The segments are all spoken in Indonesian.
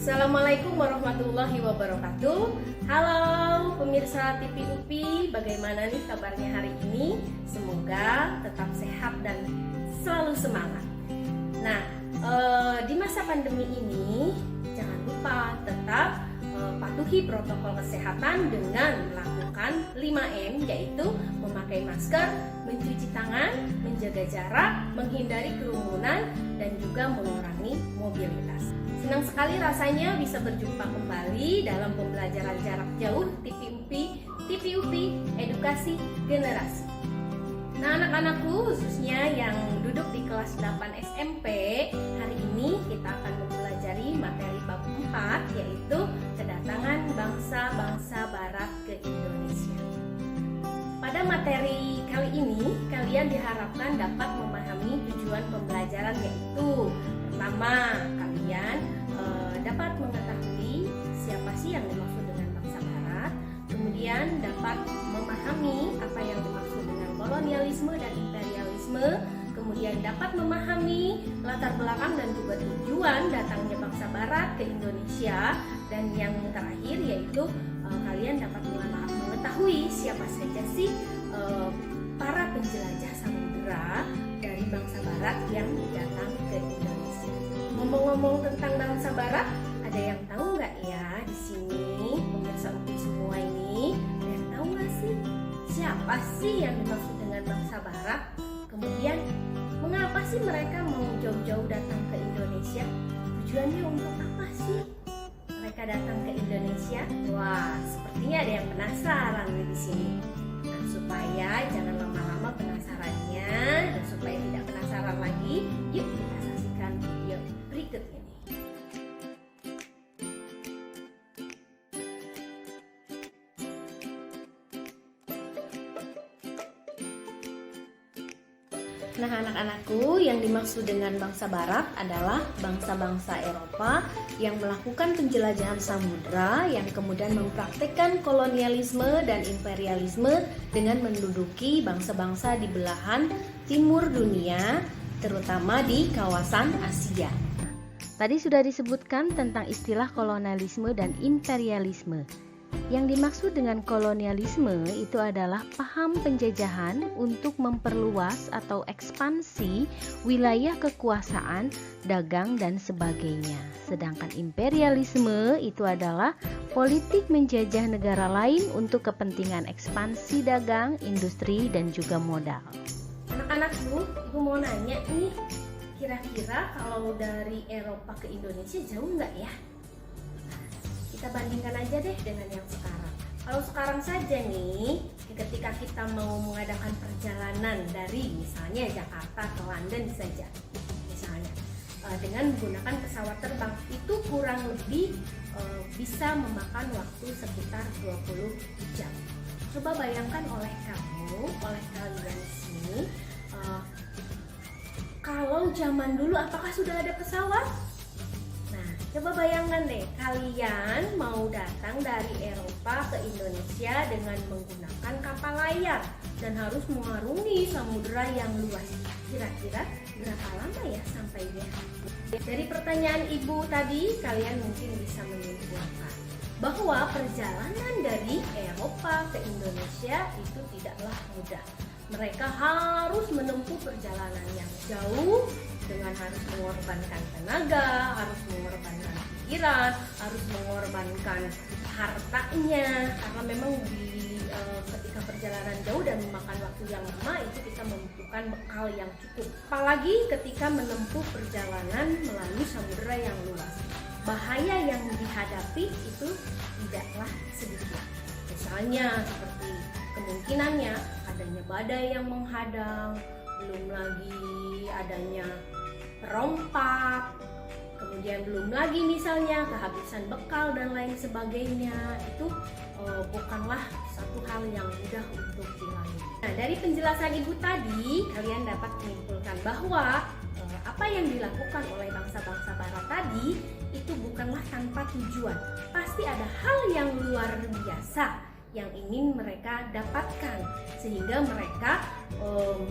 Assalamualaikum warahmatullahi wabarakatuh. Halo pemirsa TV UPI, bagaimana nih kabarnya hari ini? Semoga tetap sehat dan selalu semangat. Nah, di masa pandemi ini jangan lupa tetap patuhi protokol kesehatan dengan melakukan 5M, yaitu memakai masker, mencuci tangan, menjaga jarak, menghindari kerumunan, dan juga mengurangi mobilitas. Senang sekali rasanya bisa berjumpa kembali dalam pembelajaran jarak jauh TV UPI Edukasi Generasi. Nah, anak-anakku khususnya yang duduk di kelas 8 SMP, hari ini kita akan mempelajari materi bab 4, yaitu kedatangan bangsa-bangsa barat ke Indonesia. Pada materi kali ini, kalian diharapkan dapat memahami tujuan pembelajaran, yaitu pertama, kalian dapat mengetahui siapa sih yang dimaksud dengan bangsa barat, kemudian dapat memahami apa yang dimaksud dengan kolonialisme dan imperialisme, kemudian dapat memahami latar belakang dan juga tujuan datangnya bangsa barat ke Indonesia, dan yang terakhir yaitu kalian dapat mengetahui siapa saja sih para penjelajah samudera dari bangsa barat yang datang ke Indonesia. Ngomong-ngomong tentang bangsa barat, ada yang tahu nggak ya di sini pemirsa UPI semua ini? Ada yang tahu nggak sih siapa sih yang dimaksud dengan bangsa barat? Kemudian mengapa sih mereka mau jauh-jauh datang ke Indonesia? Tujuannya untuk apa sih mereka datang ke Indonesia? Wah, sepertinya ada yang penasaran di sini. Nah, supaya jangan lama-lama penasarannya dan supaya tidak penasaran lagi, yuk kita saksikan video berikut ini. Nah, anak-anakku, yang dimaksud dengan bangsa barat adalah bangsa-bangsa Eropa yang melakukan penjelajahan samudera, yang kemudian mempraktikkan kolonialisme dan imperialisme dengan menduduki bangsa-bangsa di belahan timur dunia, terutama di kawasan Asia. Tadi sudah disebutkan tentang istilah kolonialisme dan imperialisme. Yang dimaksud dengan kolonialisme itu adalah paham penjajahan untuk memperluas atau ekspansi wilayah kekuasaan, dagang, dan sebagainya. Sedangkan imperialisme itu adalah politik menjajah negara lain untuk kepentingan ekspansi dagang, industri, dan juga modal. Anak-anakku, ibu mau nanya nih, kira-kira kalau dari Eropa ke Indonesia jauh nggak ya? Kita bandingkan aja deh dengan yang sekarang. Kalau sekarang saja nih, ketika kita mau mengadakan perjalanan dari misalnya Jakarta ke London saja, misalnya dengan menggunakan pesawat terbang, itu kurang lebih bisa memakan waktu sekitar 20 jam. Coba bayangkan oleh kalian di sini, kalau zaman dulu apakah sudah ada pesawat? Coba bayangkan deh, kalian mau datang dari Eropa ke Indonesia dengan menggunakan kapal layar dan harus mengarungi samudera yang luas. Kira-kira berapa lama ya sampainya? Dari pertanyaan ibu tadi, kalian mungkin bisa menyimpulkan bahwa perjalanan dari Eropa ke Indonesia itu tidaklah mudah. Mereka harus menempuh perjalanan yang jauh dengan harus mengorbankan tenaga, harus mengorbankan pikiran, harus mengorbankan hartanya, karena memang ketika perjalanan jauh dan memakan waktu yang lama itu kita membutuhkan bekal yang cukup. Apalagi ketika menempuh perjalanan melalui samudera yang luas, bahaya yang dihadapi itu tidaklah sedikit. Misalnya seperti kemungkinannya adanya badai yang menghadang, belum lagi adanya perompak, kemudian belum lagi misalnya kehabisan bekal dan lain sebagainya. Itu bukanlah satu hal yang mudah untuk dilalui. Nah, dari penjelasan ibu tadi, kalian dapat menyimpulkan bahwa apa yang dilakukan oleh bangsa-bangsa barat tadi itu bukanlah tanpa tujuan. Pasti ada hal yang luar biasa yang ingin mereka dapatkan, sehingga mereka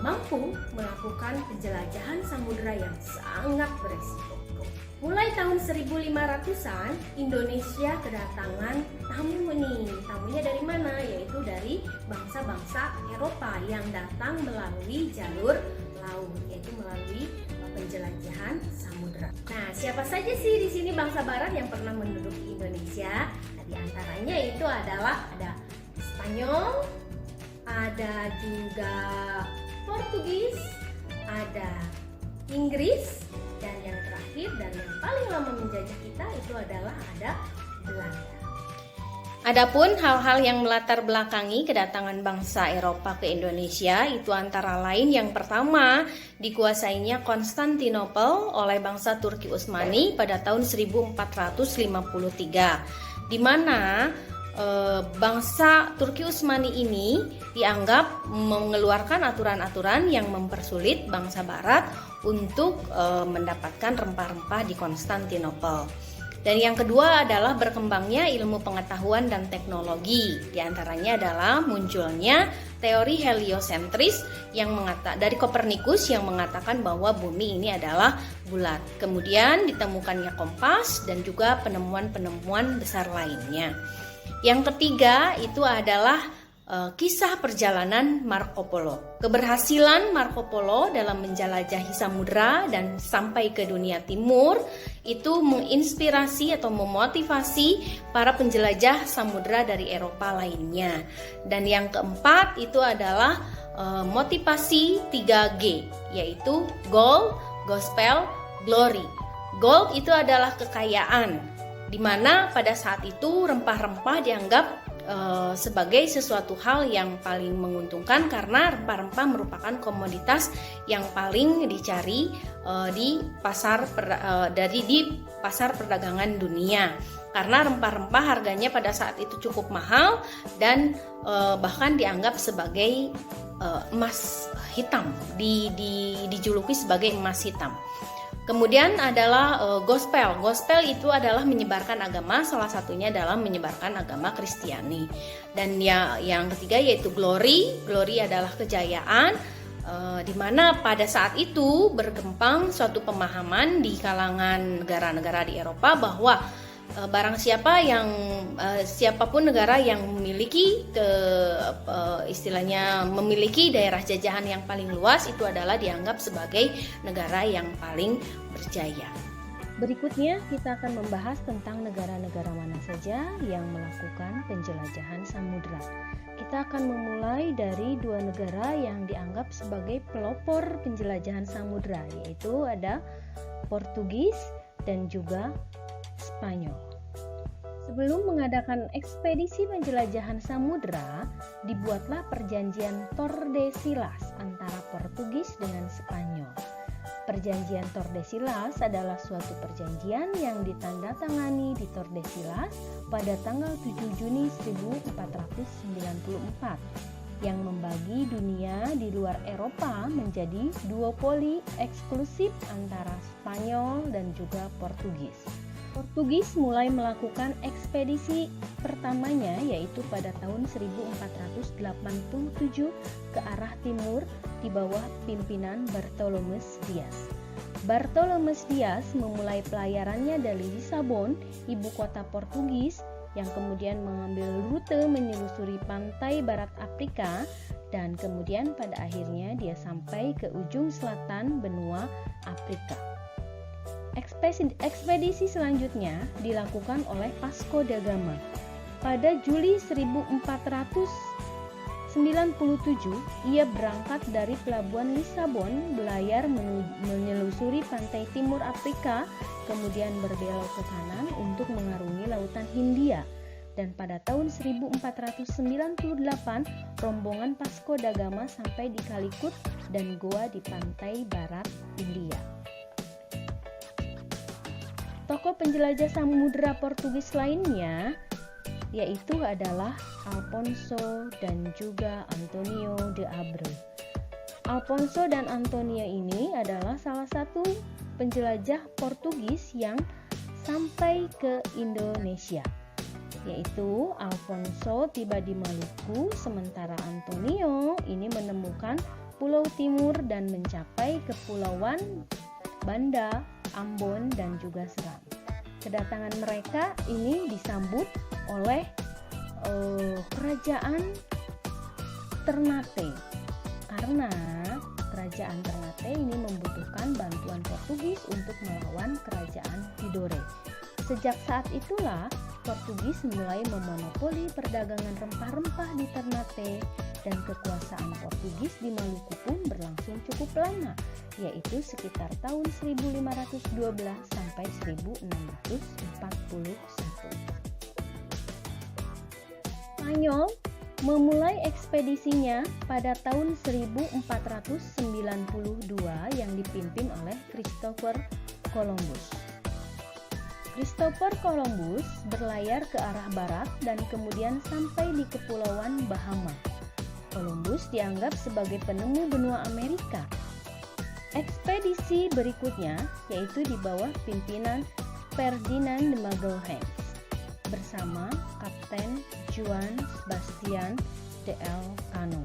mampu melakukan penjelajahan samudera yang sangat beresiko. Mulai tahun 1500-an, Indonesia kedatangan tamu nih. Tamunya dari mana? Yaitu dari bangsa-bangsa Eropa yang datang melalui jalur laut, yaitu melalui penjelajahan samudra. Nah, siapa saja sih di sini bangsa barat yang pernah menduduki Indonesia? Nah, di antaranya itu adalah ada Spanyol, ada juga Portugis, ada Inggris, dan yang terakhir dan yang paling lama menjajah kita itu adalah ada Belanda. Adapun hal-hal yang melatar belakangi kedatangan bangsa Eropa ke Indonesia itu antara lain yang pertama, dikuasainya Konstantinopel oleh bangsa Turki Utsmani pada tahun 1453, di mana bangsa Turki Utsmani ini dianggap mengeluarkan aturan-aturan yang mempersulit bangsa Barat untuk mendapatkan rempah-rempah di Konstantinopel. Dan yang kedua adalah berkembangnya ilmu pengetahuan dan teknologi. Di antaranya adalah munculnya teori heliosentris yang dari Kopernikus yang mengatakan bahwa bumi ini adalah bulat. Kemudian ditemukannya kompas dan juga penemuan-penemuan besar lainnya. Yang ketiga itu adalah kisah perjalanan Marco Polo. Keberhasilan Marco Polo dalam menjelajahi samudra dan sampai ke dunia timur itu menginspirasi atau memotivasi para penjelajah samudra dari Eropa lainnya. Dan yang keempat itu adalah motivasi 3G, yaitu Gold, Gospel, Glory. Gold itu adalah kekayaan, di mana pada saat itu rempah-rempah dianggap sebagai sesuatu hal yang paling menguntungkan karena rempah-rempah merupakan komoditas yang paling dicari di pasar perdagangan dunia, karena rempah-rempah harganya pada saat itu cukup mahal dan bahkan dianggap sebagai emas hitam, dijuluki sebagai emas hitam. Kemudian adalah gospel. Gospel itu adalah menyebarkan agama, salah satunya adalah menyebarkan agama Kristiani. Dan yang ketiga yaitu glory. Glory adalah kejayaan, di mana pada saat itu berkembang suatu pemahaman di kalangan negara-negara di Eropa bahwa siapapun negara yang memiliki memiliki daerah jajahan yang paling luas itu adalah dianggap sebagai negara yang paling berjaya. Berikutnya kita akan membahas tentang negara-negara mana saja yang melakukan penjelajahan samudra. Kita akan memulai dari dua negara yang dianggap sebagai pelopor penjelajahan samudra, yaitu ada Portugis dan juga Spanyol. Sebelum mengadakan ekspedisi penjelajahan samudra, dibuatlah perjanjian Tordesillas antara Portugis dengan Spanyol. Perjanjian Tordesillas adalah suatu perjanjian yang ditandatangani di Tordesillas pada tanggal 7 Juni 1494 yang membagi dunia di luar Eropa menjadi duopoli eksklusif antara Spanyol dan juga Portugis. Portugis mulai melakukan ekspedisi pertamanya yaitu pada tahun 1487 ke arah timur di bawah pimpinan Bartolomeus Dias. Bartolomeus Dias memulai pelayarannya dari Lisabon, ibu kota Portugis, yang kemudian mengambil rute menyelusuri pantai barat Afrika dan kemudian pada akhirnya dia sampai ke ujung selatan benua Afrika. Ekspedisi selanjutnya dilakukan oleh Vasco da Gama. Pada Juli 1497, ia berangkat dari pelabuhan Lisabon, belayar menyelusuri pantai timur Afrika, kemudian berbelok ke kanan untuk mengarungi lautan Hindia. Dan pada tahun 1498, rombongan Vasco da Gama sampai di Calicut dan Goa di pantai barat India. Tokoh penjelajah samudra Portugis lainnya yaitu adalah Alfonso dan juga Antonio de Abreu. Alfonso dan Antonio ini adalah salah satu penjelajah Portugis yang sampai ke Indonesia. Yaitu Alfonso tiba di Maluku, sementara Antonio ini menemukan Pulau Timur dan mencapai Kepulauan Banda Ambon, dan juga Seram. Kedatangan mereka ini disambut oleh kerajaan Ternate, karena kerajaan Ternate ini membutuhkan bantuan Portugis untuk melawan kerajaan Tidore. Sejak saat itulah Portugis mulai memonopoli perdagangan rempah-rempah di Ternate, dan kekuasaan Portugis di Maluku pun berlangsung cukup lama, yaitu sekitar tahun 1512 sampai 1641. Spanyol memulai ekspedisinya pada tahun 1492 yang dipimpin oleh Christopher Columbus. Christopher Columbus berlayar ke arah barat dan kemudian sampai di Kepulauan Bahama. Columbus dianggap sebagai penemu benua Amerika. Ekspedisi berikutnya yaitu di bawah pimpinan Ferdinand de Magalhaens bersama Kapten Juan Sebastian de Elcano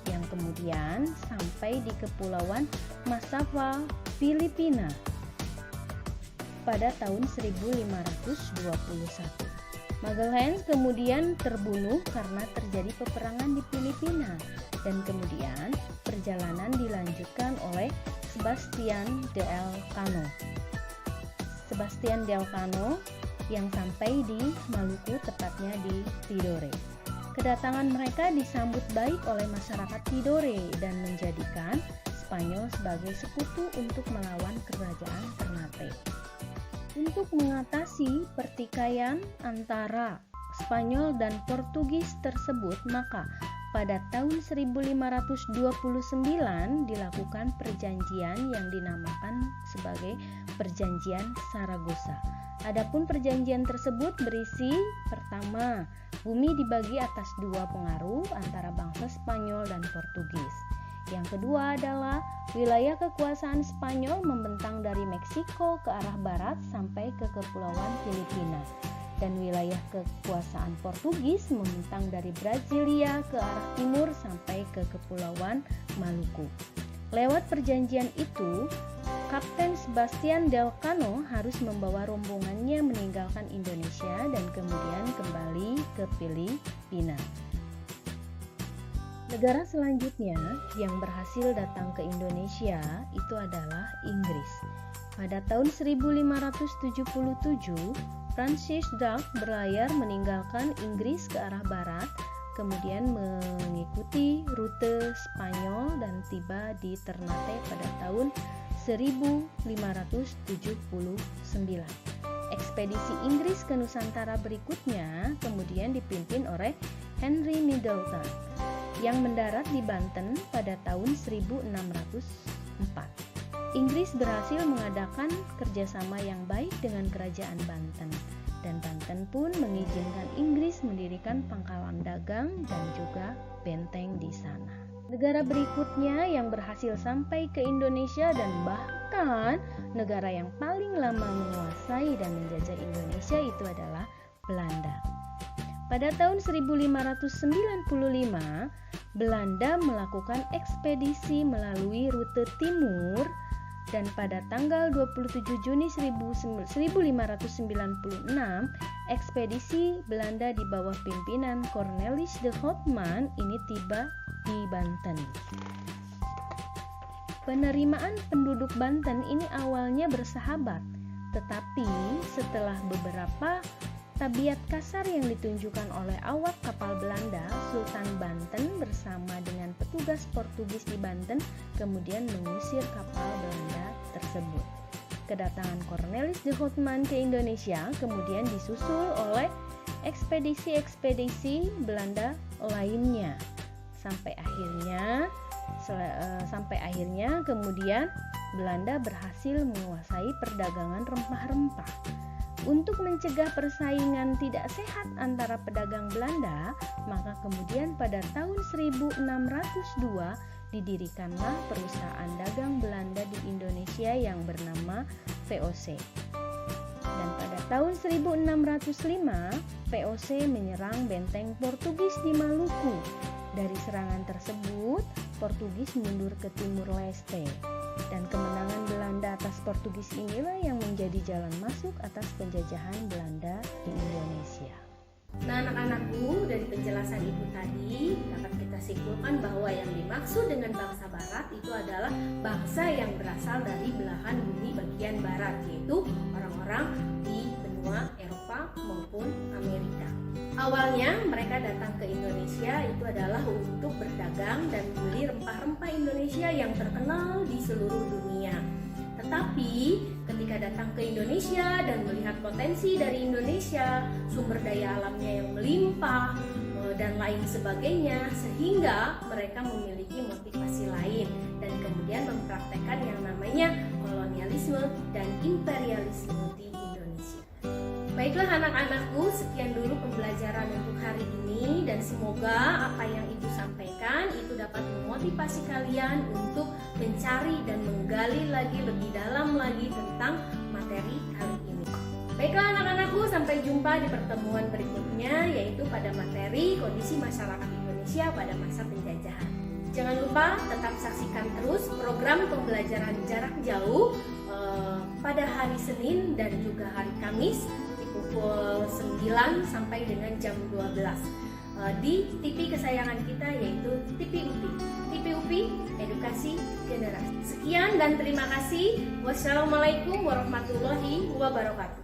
yang kemudian sampai di Kepulauan Massawa, Filipina pada tahun 1521. Magalhaens kemudian terbunuh karena terjadi peperangan di Filipina, dan kemudian perjalanan dilanjutkan oleh Sebastian de Elcano. Sebastian de Elcano yang sampai di Maluku, tepatnya di Tidore. Kedatangan mereka disambut baik oleh masyarakat Tidore dan menjadikan Spanyol sebagai sekutu untuk melawan kerajaan Ternate. Untuk mengatasi pertikaian antara Spanyol dan Portugis tersebut, maka pada tahun 1529 dilakukan perjanjian yang dinamakan sebagai Perjanjian Saragossa. Adapun perjanjian tersebut berisi, pertama, bumi dibagi atas dua pengaruh antara bangsa Spanyol dan Portugis. Yang kedua adalah wilayah kekuasaan Spanyol membentang dari Meksiko ke arah barat sampai ke Kepulauan Filipina, dan wilayah kekuasaan Portugis membentang dari Brasilia ke arah timur sampai ke Kepulauan Maluku. Lewat perjanjian itu, Kapten Sebastian de Elcano harus membawa rombongannya meninggalkan Indonesia dan kemudian kembali ke Filipina. Negara selanjutnya yang berhasil datang ke Indonesia itu adalah Inggris. Pada tahun 1577, Francis Drake berlayar meninggalkan Inggris ke arah barat, kemudian mengikuti rute Spanyol dan tiba di Ternate pada tahun 1579. Ekspedisi Inggris ke Nusantara berikutnya kemudian dipimpin oleh Henry Middleton yang mendarat di Banten pada tahun 1604. Inggris berhasil mengadakan kerjasama yang baik dengan kerajaan Banten, dan Banten pun mengizinkan Inggris mendirikan pangkalan dagang dan juga benteng di sana. Negara berikutnya yang berhasil sampai ke Indonesia dan bahkan negara yang paling lama menguasai dan menjajah Indonesia itu adalah Belanda. Pada tahun 1595, Belanda melakukan ekspedisi melalui rute timur, dan pada tanggal 27 Juni 1596, ekspedisi Belanda di bawah pimpinan Cornelis de Houtman ini tiba di Banten. Penerimaan penduduk Banten ini awalnya bersahabat, tetapi setelah beberapa tabiat kasar yang ditunjukkan oleh awak kapal Belanda, Sultan Banten bersama dengan petugas Portugis di Banten kemudian mengusir kapal Belanda tersebut. Kedatangan Cornelis de Houtman ke Indonesia kemudian disusul oleh ekspedisi-ekspedisi Belanda lainnya. Sampai akhirnya kemudian Belanda berhasil menguasai perdagangan rempah-rempah. Untuk mencegah persaingan tidak sehat antara pedagang Belanda, maka kemudian pada tahun 1602 didirikanlah perusahaan dagang Belanda di Indonesia yang bernama VOC. Dan pada tahun 1605, VOC menyerang benteng Portugis di Maluku. Dari serangan tersebut, Portugis mundur ke Timur Leste, dan kemenangan Belanda Belanda atas Portugis inilah yang menjadi jalan masuk atas penjajahan Belanda di Indonesia. Nah, anak-anakku, dari penjelasan Ibu tadi dapat kita simpulkan bahwa yang dimaksud dengan bangsa barat itu adalah bangsa yang berasal dari belahan bumi bagian barat, yaitu orang-orang di benua Eropa maupun Amerika. Awalnya mereka datang ke Indonesia itu adalah untuk berdagang dan membeli rempah-rempah Indonesia yang terkenal di seluruh dunia. Tetapi ketika datang ke Indonesia dan melihat potensi dari Indonesia, sumber daya alamnya yang melimpah dan lain sebagainya, sehingga mereka memiliki motivasi lain dan kemudian mempraktekkan yang namanya kolonialisme dan imperialisme di Indonesia. Baiklah anak-anakku, sekian dulu pembelajaran untuk hari ini dan semoga apa yang Ibu sampaikan itu dapat memotivasi kalian untuk mencari dan menggali lagi lebih dalam lagi tentang materi kali ini. Baiklah anak-anakku, sampai jumpa di pertemuan berikutnya, yaitu pada materi kondisi masyarakat Indonesia pada masa penjajahan. Jangan lupa tetap saksikan terus program pembelajaran jarak jauh pada hari Senin dan juga hari Kamis di pukul 9 sampai dengan jam 12 di TV kesayangan kita, yaitu TV UPI. TV UPI, Edukasi Generasi. Sekian dan terima kasih. Wassalamualaikum warahmatullahi wabarakatuh.